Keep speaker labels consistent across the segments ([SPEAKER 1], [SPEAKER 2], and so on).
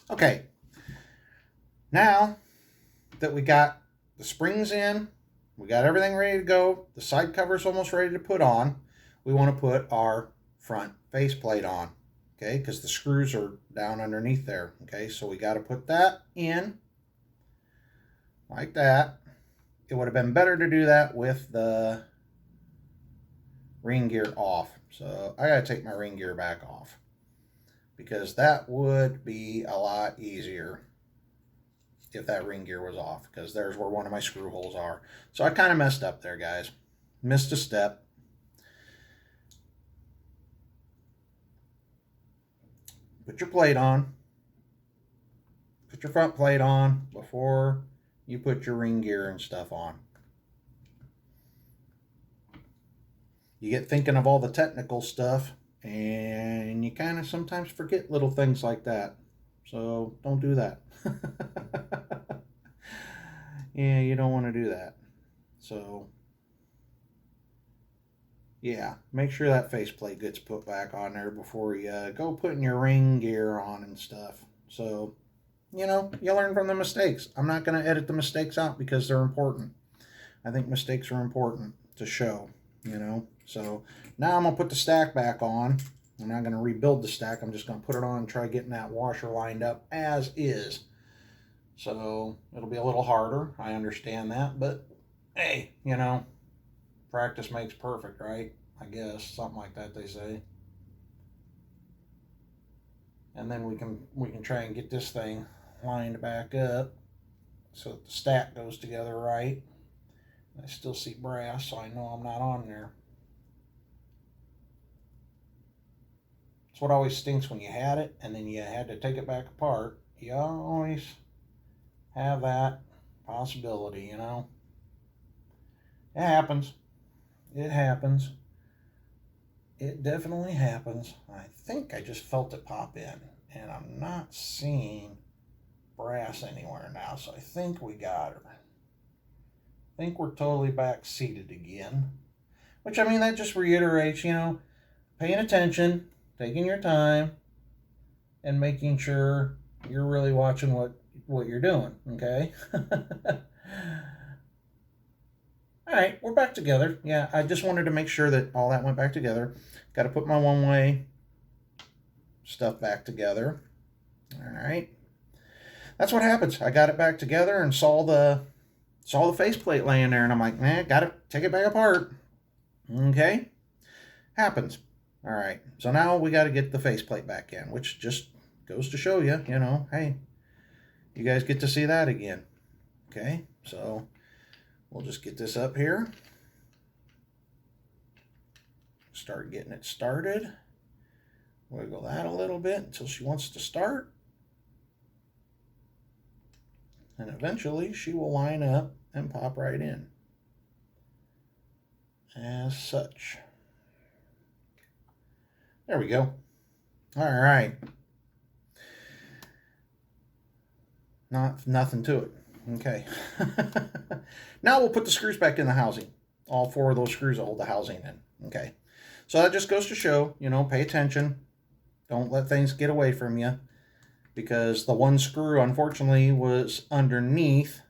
[SPEAKER 1] Okay, now that we got the springs in, we got everything ready to go, the side cover's almost ready to put on, we want to put our front faceplate on, okay, because the screws are down underneath there, okay, so we got to put that in like that. It would have been better to do that with the ring gear off, so I got to take my ring gear back off because that would be a lot easier if that ring gear was off, because there's where one of my screw holes are. So I kind of messed up there, guys. Missed a step. Put your plate on. Put your front plate on before you put your ring gear and stuff on. You get thinking of all the technical stuff and you kind of sometimes forget little things like that. So don't do that. Yeah, you don't want to do that. So yeah, make sure that faceplate gets put back on there before you go putting your ring gear on and stuff. So, you know, you learn from the mistakes. I'm not going to edit the mistakes out because they're important. I think mistakes are important to show, you know. So now I'm going to put the stack back on. I'm not going to rebuild the stack. I'm just going to put it on and try getting that washer lined up as is. So it'll be a little harder. I understand that. But, hey, you know, practice makes perfect, right? I guess. Something like that, they say. And then we can try and get this thing lined back up so that the stack goes together right. I still see brass, so I know I'm not on there. It's what always stinks when you had it and then you had to take it back apart. You always have that possibility, you know. It happens. It happens. It definitely happens. I think I just felt it pop in, and I'm not seeing brass anywhere now, so I think we got her. I think we're totally back seated again. Which, I mean, that just reiterates, you know, paying attention, taking your time, and making sure you're really watching what you're doing, okay? All right, we're back together. Yeah, I just wanted to make sure that all that went back together. Got to put my one-way stuff back together. All right. That's what happens. I got it back together and saw the faceplate laying there, and I'm like, man, got to take it back apart. Okay. Happens. All right. So now we got to get the faceplate back in, which just goes to show you, you know, hey, you guys get to see that again. Okay. So we'll just get this up here. Start getting it started. Wiggle that a little bit until she wants to start. And eventually she will line up and pop right in. As such. There we go. All right. Nothing to it. Okay. Now we'll put the screws back in the housing. All 4 of those screws hold the housing in. Okay. So that just goes to show, you know, pay attention. Don't let things get away from you. Because the one screw, unfortunately, was underneath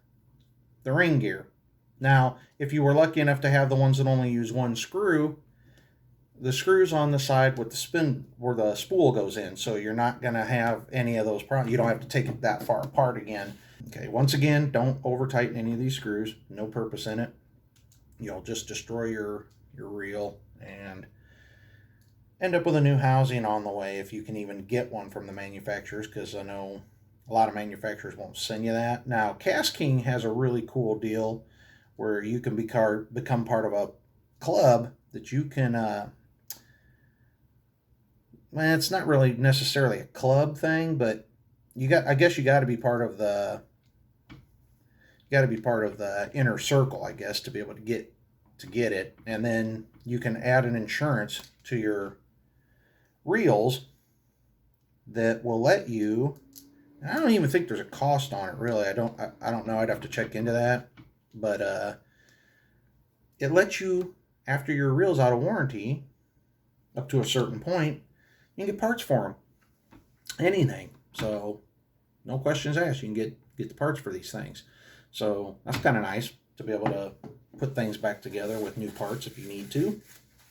[SPEAKER 1] the ring gear. Now, if you were lucky enough to have the ones that only use one screw, the screw's on the side with the spin where the spool goes in, so you're not going to have any of those problems. You don't have to take it that far apart again. Okay, once again, don't over tighten any of these screws. No purpose in it. You'll just destroy your reel and end up with a new housing on the way, if you can even get one from the manufacturers, because I know a lot of manufacturers won't send you that. Now, KastKing has a really cool deal where you can become part of a club that you can, well, it's not really necessarily a club thing, but I guess you got to be part of the inner circle, I guess, to be able to get it. And then you can add an insurance to your reels that will let you, and I don't even think there's a cost on it, really. I don't know. I'd have to check into that. But it lets you, after your reel's out of warranty, up to a certain point, you can get parts for them. Anything. So no questions asked. You can get the parts for these things. So that's kind of nice to be able to put things back together with new parts if you need to.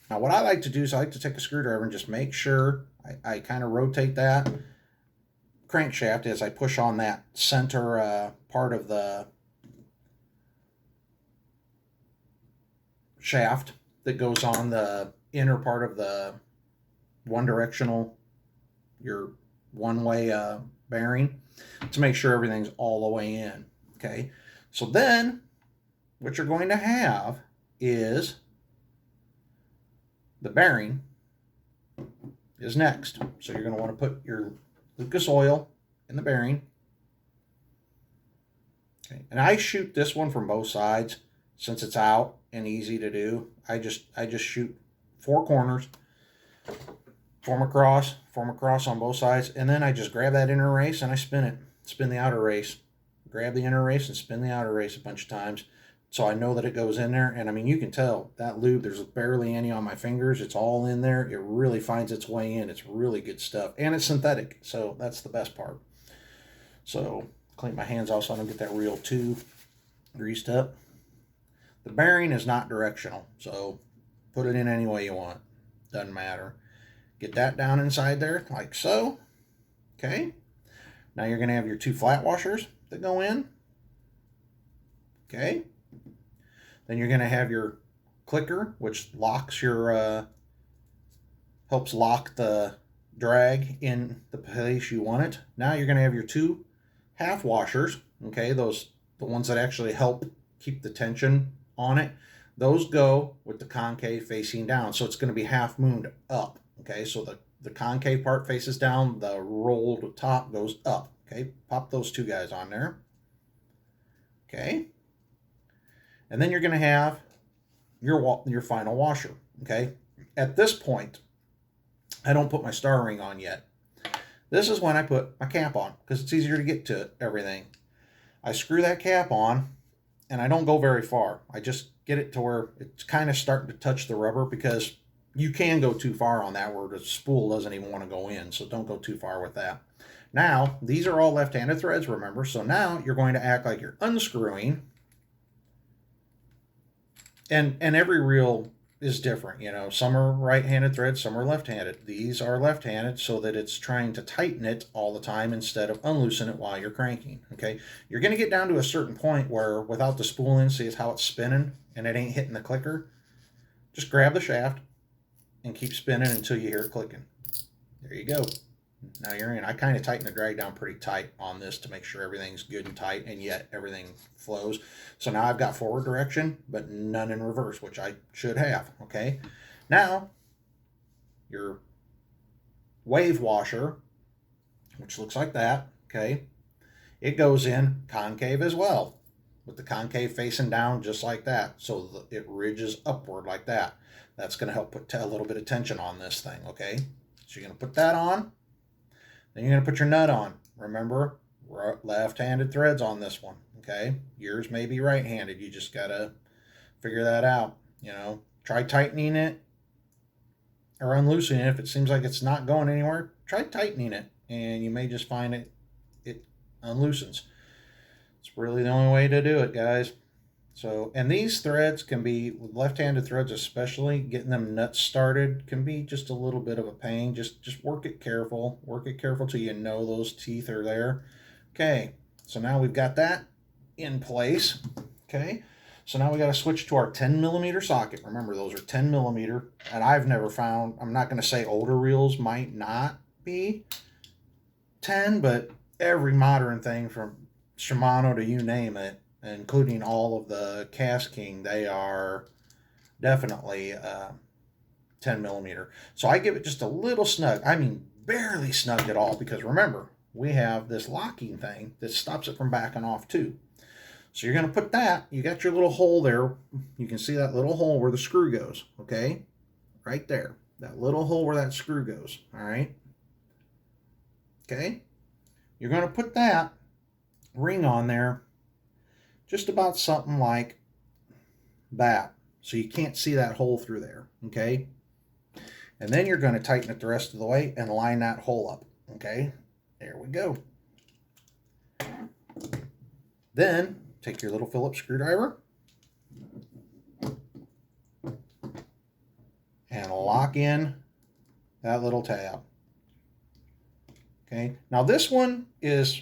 [SPEAKER 1] Now what I like to do is I like to take a screwdriver and just make sure I kind of rotate that crankshaft as I push on that center part of the shaft that goes on the inner part of the your one-way bearing, to make sure everything's all the way in. Okay, so then what you're going to have is the bearing is next. So you're going to want to put your Lucas oil in the bearing. Okay, and I shoot this one from both sides since it's out and easy to do. I just shoot 4 corners, form across on both sides, and then I just grab that inner race and I spin the outer race, grab the inner race and spin the outer race a bunch of times, so I know that it goes in there. And I mean, you can tell that lube, there's barely any on my fingers. It's all in there. It really finds its way in. It's really good stuff, and it's synthetic, so that's the best part. So clean my hands off so I don't get that reel too greased up. The bearing is not directional, so put it in any way you want. Doesn't matter. Get that down inside there like so. Okay. Now you're going to have your 2 flat washers that go in. Okay. Then you're going to have your clicker, which locks your, helps lock the drag in the place you want it. Now you're going to have your 2 half washers. Okay. The ones that actually help keep the tension on it. Those go with the concave facing down. So it's going to be half mooned up. Okay. So the concave part faces down. The rolled top goes up. Okay. Pop those 2 guys on there. Okay. And then you're going to have your final washer. Okay. At this point, I don't put my star ring on yet. This is when I put my cap on, because it's easier to get to everything. I screw that cap on, and I don't go very far. I just get it to where it's kind of starting to touch the rubber, because you can go too far on that where the spool doesn't even want to go in. So don't go too far with that. Now, these are all left-handed threads, remember? So now you're going to act like you're unscrewing. And every reel is different. You know, some are right-handed threads, some are left-handed. These are left-handed so that it's trying to tighten it all the time instead of unloosen it while you're cranking. Okay, you're going to get down to a certain point where without the spool in, see how it's spinning and it ain't hitting the clicker. Just grab the shaft and keep spinning until you hear it clicking. There you go. Now you're in. I kind of tighten the drag down pretty tight on this to make sure everything's good and tight, and yet everything flows. So now I've got forward direction, but none in reverse, which I should have. Okay. Now your wave washer, which looks like that. Okay. It goes in concave as well, with the concave facing down just like that. So it ridges upward like that. That's going to help put a little bit of tension on this thing. Okay. So you're going to put that on. Then you're going to put your nut on. Remember, left-handed threads on this one, okay? Yours may be right-handed. You just got to figure that out, you know. Try tightening it or unloosening it. If it seems like it's not going anywhere, try tightening it, and you may just find it unloosens. It's really the only way to do it, guys. So, and these threads can be, with left-handed threads especially, getting them nuts started can be just a little bit of a pain. Just work it careful. Work it careful till you know those teeth are there. Okay, so now we've got that in place. Okay, so now we got to switch to our 10mm socket. Remember, those are 10mm, and I've never found, I'm not going to say older reels might not be 10, but every modern thing from Shimano to you name it, including all of the KastKing, they are definitely 10mm. So I give it just a little snug. I mean, barely snug at all, because remember, we have this locking thing that stops it from backing off too. So you're going to put that, you got your little hole there. You can see that little hole where the screw goes, okay? Right there. That little hole where that screw goes, all right? Okay? You're going to put that ring on there just about something like that, so you can't see that hole through there, okay? And then you're going to tighten it the rest of the way and line that hole up, okay? There we go. Then take your little Phillips screwdriver and lock in that little tab. Okay, now this one is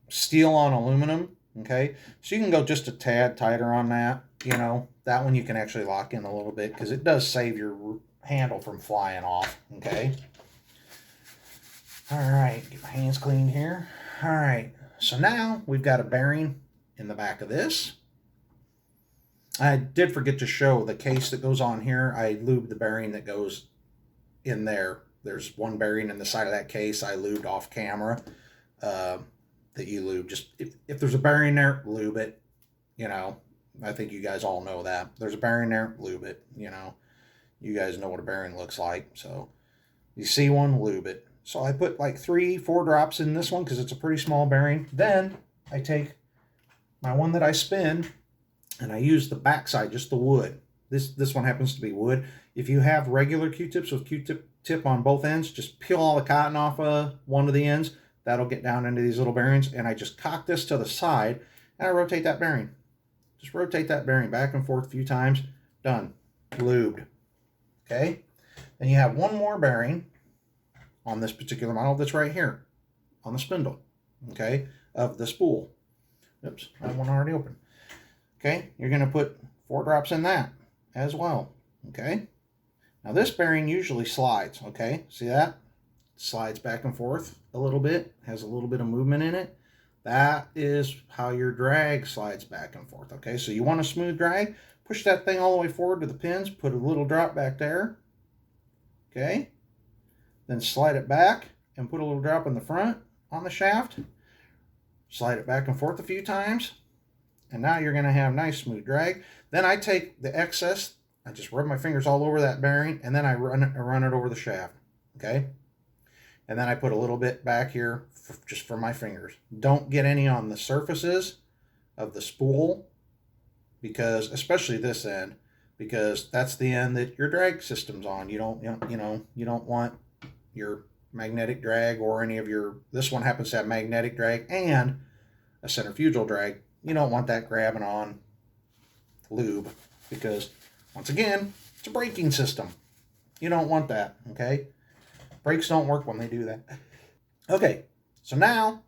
[SPEAKER 1] steel on aluminum. Okay, so you can go just a tad tighter on that. You know, that one you can actually lock in a little bit because it does save your handle from flying off. Okay. All right, get my hands cleaned here. All right, so now we've got a bearing in the back of this. I did forget to show the case that goes on here. I lubed the bearing that goes in there. There's one bearing in the side of that case I lubed off camera. That you lube. Just if there's a bearing there, lube it. You know, I think you guys all know that. There's a bearing there, lube it. You know, you guys know what a bearing looks like. So you see one, lube it. So I put like 3-4 drops in this one because it's a pretty small bearing. Then I take my one that I spin and I use the backside, just the wood. This one happens to be wood. If you have regular Q-tips with Q-tip on both ends, just peel all the cotton off one of the ends. That'll get down into these little bearings, and I just cock this to the side, and I rotate that bearing. Just rotate that bearing back and forth a few times. Done. Lubed. Okay? Then you have one more bearing on this particular model that's right here on the spindle, okay, of the spool. Oops, I have one already open. Okay, you're going to put 4 drops in that as well, okay? Now this bearing usually slides, okay? See that? Slides back and forth a little bit, has a little bit of movement in it. That is how your drag slides back and forth, okay? So you want a smooth drag, push that thing all the way forward to the pins, put a little drop back there, okay? Then slide it back and put a little drop in the front on the shaft. Slide it back and forth a few times, and now you're going to have nice smooth drag. Then I take the excess, I just rub my fingers all over that bearing, and then I run it over the shaft, okay? And then I put a little bit back here just for my fingers. Don't get any on the surfaces of the spool, because especially this end, because that's the end that your drag system's on. You don't want your magnetic drag or any of your, this one happens to have magnetic drag and a centrifugal drag. You don't want that grabbing on lube, because once again, it's a braking system. You don't want that, okay? Brakes don't work when they do that. Okay, so now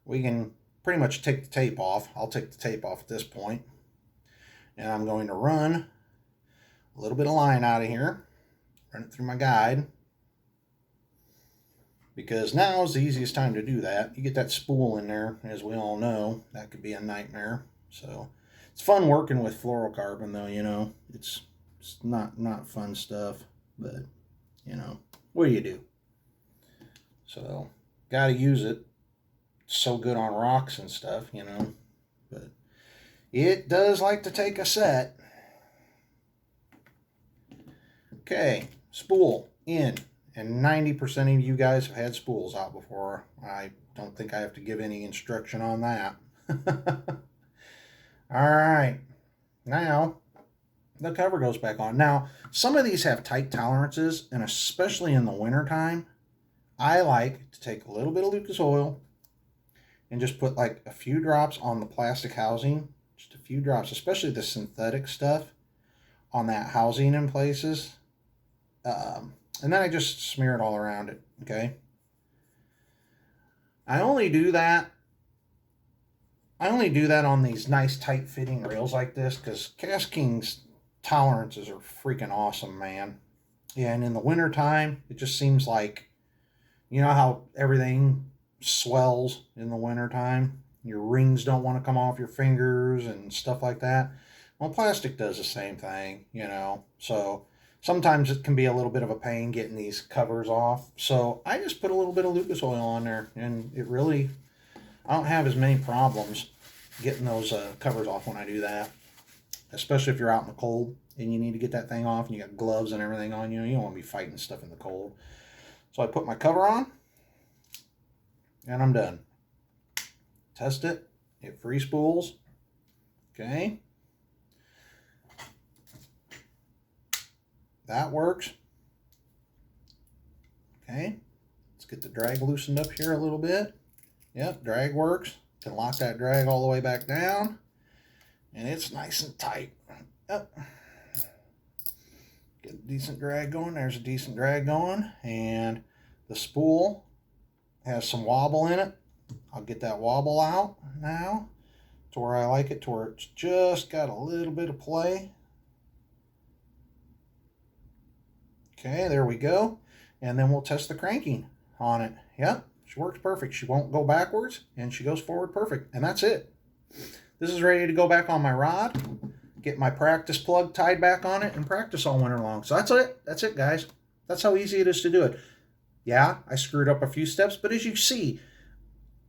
[SPEAKER 1] we can pretty much take the tape off. I'll take the tape off at this point. And I'm going to run a little bit of line out of here. Run it through my guide. Because now is the easiest time to do that. You get that spool in there, as we all know. That could be a nightmare. So it's fun working with fluorocarbon, though, you know. It's not fun stuff, but, you know. What do you do? So, got to use it. It's so good on rocks and stuff, you know. But it does like to take a set. Okay, spool in. And 90% of you guys have had spools out before. I don't think I have to give any instruction on that. All right. Now, the cover goes back on. Now, some of these have tight tolerances, and especially in the wintertime, I like to take a little bit of Lucas oil and just put like a few drops on the plastic housing, just a few drops, especially the synthetic stuff on that housing in places. And then I just smear it all around it, okay? I only do that on these nice tight-fitting reels like this because KastKing's tolerances are freaking awesome, man. Yeah, and in the wintertime, it just seems like, you know how everything swells in the wintertime? Your rings don't want to come off your fingers and stuff like that. Well, plastic does the same thing, you know. So sometimes it can be a little bit of a pain getting these covers off. So I just put a little bit of Lucas oil on there, and it really, I don't have as many problems getting those covers off when I do that. Especially if you're out in the cold and you need to get that thing off and you got gloves and everything on you. You don't want to be fighting stuff in the cold. So I put my cover on and I'm done. Test it. It free spools. Okay. That works. Okay. Let's get the drag loosened up here a little bit. Yep, drag works. Can lock that drag all the way back down, and it's nice and tight. Up. Get a decent drag going. There's a decent drag going, and the spool has some wobble in it. I'll get that wobble out now to where I like it, to where it's just got a little bit of play. Okay, there we go. And then we'll test the cranking on it. Yep, she works perfect. She won't go backwards, and she goes forward perfect. And that's it. This is ready to go back on my rod, get my practice plug tied back on it, and practice all winter long. So that's it. That's it, guys. That's how easy it is to do it. Yeah, I screwed up a few steps, but as you see,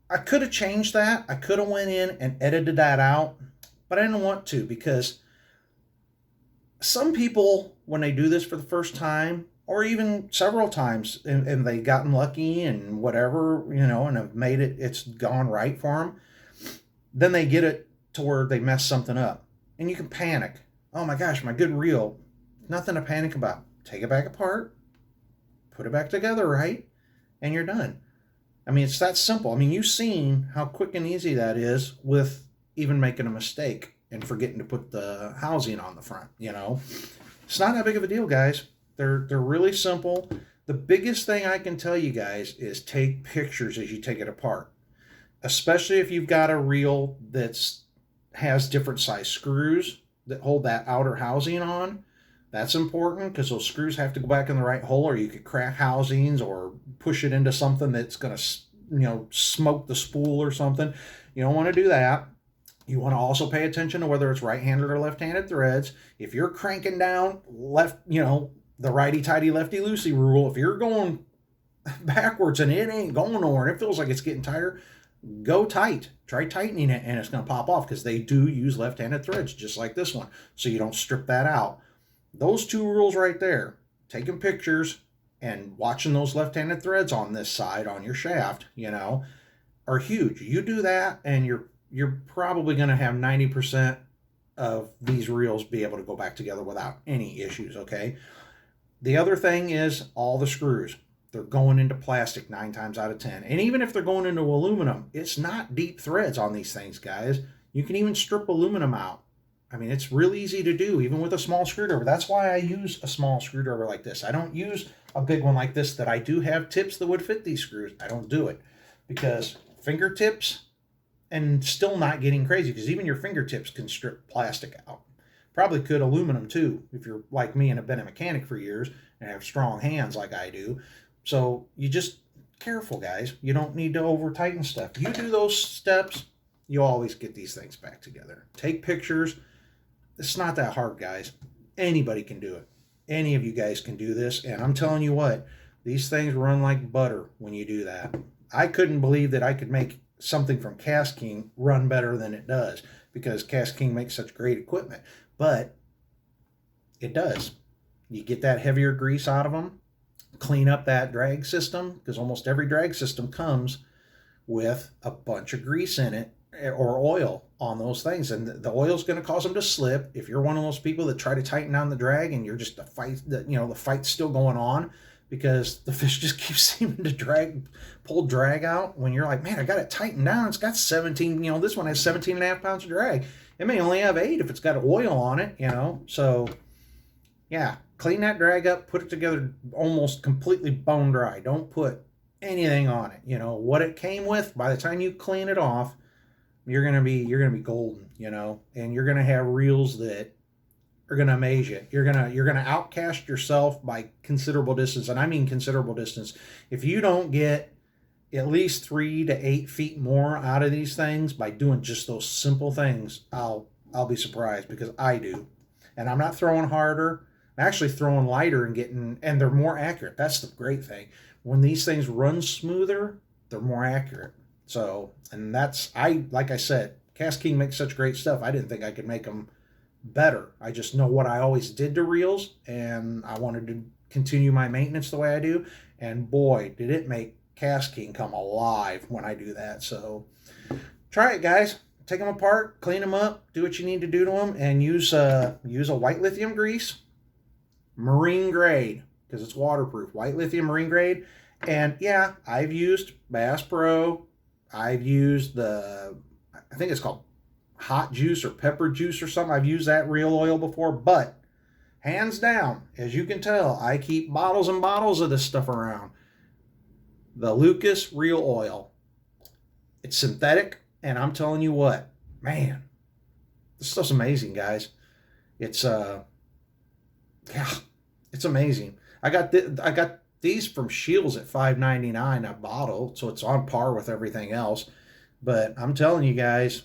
[SPEAKER 1] I could have changed that. I could have went in and edited that out, but I didn't want to, because some people, when they do this for the first time, or even several times, and they've gotten lucky and whatever, you know, and have made it, it's gone right for them, then they get it to where they mess something up. And you can panic. Oh my gosh, my good reel. Nothing to panic about. Take it back apart, put it back together right, and you're done. I mean, it's that simple. I mean, you've seen how quick and easy that is with even making a mistake and forgetting to put the housing on the front, you know. It's not that big of a deal, guys. They're really simple. The biggest thing I can tell you guys is take pictures as you take it apart. Especially if you've got a reel that's has different size screws that hold that outer housing on. That's important, because those screws have to go back in the right hole, or you could crack housings or push it into something that's going to, you know, smoke the spool or something. You don't want to do that. You want to also pay attention to whether it's right-handed or left-handed threads. If you're cranking down left, you know, the righty-tighty, lefty-loosey rule, if you're going backwards and it ain't going nowhere and it feels like it's getting tighter, go tight. Try tightening it, and it's going to pop off, because they do use left-handed threads just like this one, so you don't strip that out. Those two rules right there, taking pictures and watching those left-handed threads on this side on your shaft, you know, are huge. You do that, and you're probably going to have 90% of these reels be able to go back together without any issues, okay? The other thing is all the screws. They're going into plastic 9 times out of 10. And even if they're going into aluminum, it's not deep threads on these things, guys. You can even strip aluminum out. I mean, it's really easy to do, even with a small screwdriver. That's why I use a small screwdriver like this. I don't use a big one like this that I do have tips that would fit these screws. I don't do it, because fingertips, and still not getting crazy, because even your fingertips can strip plastic out. Probably could aluminum too, if you're like me and have been a mechanic for years and have strong hands like I do. So you just, careful, guys. You don't need to over tighten stuff. You do those steps, you always get these things back together. Take pictures. It's not that hard, guys. Anybody can do it. Any of you guys can do this. And I'm telling you what, these things run like butter when you do that. I couldn't believe that I could make something from KastKing run better than it does, because KastKing makes such great equipment. But it does. You get that heavier grease out of them, clean up that drag system, because almost every drag system comes with a bunch of grease in it, or oil on those things, and the oil's going to cause them to slip. If you're one of those people that try to tighten down the drag and you're just the fight's still going on, because the fish just keeps seeming to pull drag out, when you're like, man, I got it tightened down. It's got 17, you know, this one has 17 and a half pounds of drag. It may only have 8 if it's got oil on it, you know. So yeah, clean that drag up, put it together almost completely bone dry. Don't put anything on it. You know what it came with. By the time you clean it off, you're gonna be golden, you know, and you're gonna have reels that are gonna amaze you. You're gonna outcast yourself by considerable distance, and I mean considerable distance. If you don't get at least 3 to 8 feet more out of these things by doing just those simple things, I'll be surprised, because I do. And I'm not throwing harder. I'm actually throwing lighter and they're more accurate. That's the great thing. When these things run smoother, they're more accurate. So, and like I said, KastKing makes such great stuff. I didn't think I could make them better. I just know what I always did to reels, and I wanted to continue my maintenance the way I do. And boy, did it make KastKing come alive when I do that. So try it, guys. Take them apart, clean them up, do what you need to do to them, and use a white lithium grease, marine grade, because it's waterproof. White lithium marine grade. And yeah, I've used Bass Pro, I've used I think it's called hot juice or pepper juice or something. I've used that reel oil before, but hands down, as you can tell, I keep bottles and bottles of this stuff around. The Lucas reel oil. It's synthetic, and I'm telling you what, man, this stuff's amazing, guys. It's yeah, it's amazing. I got these from Shields at $5.99 a bottle, so it's on par with everything else. But I'm telling you guys,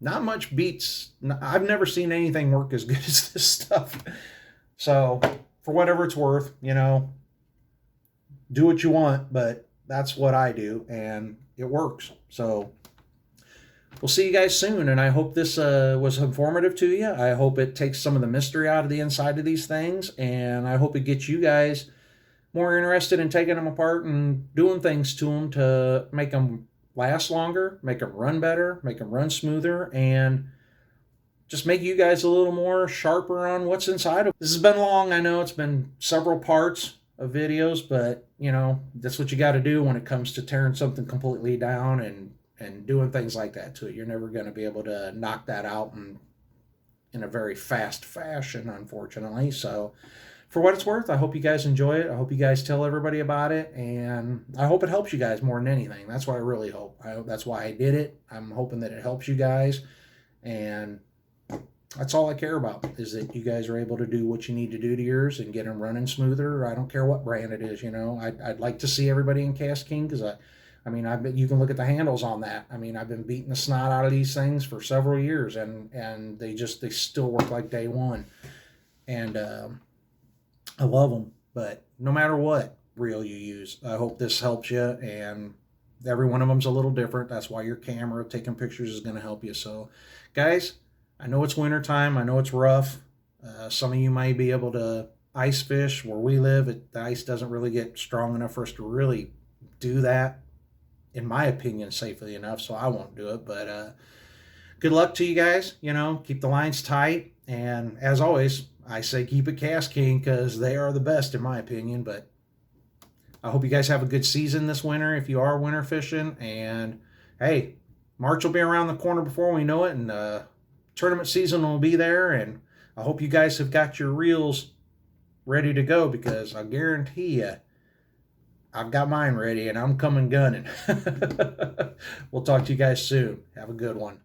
[SPEAKER 1] not much beats. I've never seen anything work as good as this stuff. So for whatever it's worth, you know, do what you want, but that's what I do, and it works. So we'll see you guys soon, and I hope this was informative to you. I hope it takes some of the mystery out of the inside of these things, and I hope it gets you guys more interested in taking them apart and doing things to them to make them last longer, make them run better, make them run smoother, and just make you guys a little more sharper on what's inside of them. This has been long. I know it's been several parts of videos, but you know, that's what you got to do when it comes to tearing something completely down and doing things like that to it. You're never going to be able to knock that out in a very fast fashion, unfortunately. So for what it's worth, I hope you guys enjoy it. I hope you guys tell everybody about it, and I hope it helps you guys more than anything. That's what I really hope. That's why I did it. I'm hoping that it helps you guys, and that's all I care about, is that you guys are able to do what you need to do to yours and get them running smoother. I don't care what brand it is, you know. I'd like to see everybody in KastKing, because I mean, you can look at the handles on that. I mean, I've been beating the snot out of these things for several years, and they still work like day one. And I love them. But no matter what reel you use, I hope this helps you. And every one of them's a little different. That's why your camera taking pictures is going to help you. So, guys, I know it's winter time. I know it's rough. Some of you might be able to ice fish. Where we live, the ice doesn't really get strong enough for us to really do that, in my opinion, safely enough, so I won't do it. But good luck to you guys. You know, keep the lines tight. And as always, I say keep it KastKing, because they are the best, in my opinion. But I hope you guys have a good season this winter if you are winter fishing. And hey, March will be around the corner before we know it, and tournament season will be there. And I hope you guys have got your reels ready to go, because I guarantee you, I've got mine ready, and I'm coming gunning. We'll talk to you guys soon. Have a good one.